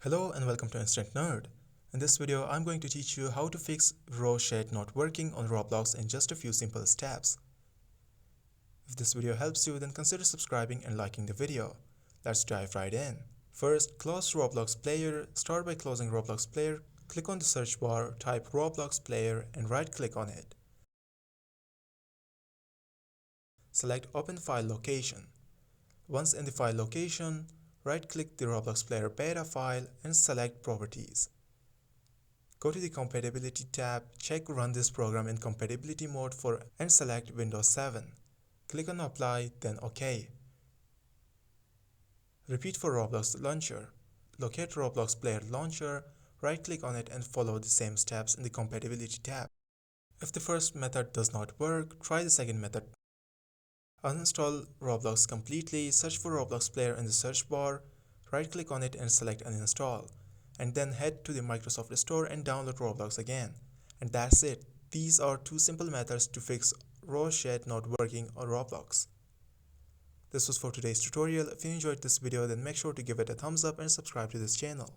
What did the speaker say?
Hello and welcome to Instant Nerd. In this video, I'm going to teach you how to fix RoShade not working on Roblox in just a few simple steps. If this video helps you, then consider subscribing and liking the video. Let's dive right in. First, close Roblox Player. Start by closing Roblox Player. Click on the search bar, type Roblox Player and right-click on it. Select Open File Location. Once in the file location, right-click the Roblox Player beta file and select Properties. Go to the Compatibility tab, check Run this program in compatibility mode and select Windows 7. Click on Apply, then OK. Repeat for Roblox Launcher. Locate Roblox Player Launcher, right-click on it and follow the same steps in the Compatibility tab. If the first method does not work, try the second method. Uninstall Roblox completely, search for Roblox Player in the search bar, right-click on it and select Uninstall, and then head to the Microsoft Store and download Roblox again. And that's it. These are two simple methods to fix RoShade not working on Roblox. This was for today's tutorial. If you enjoyed this video, then make sure to give it a thumbs up and subscribe to this channel.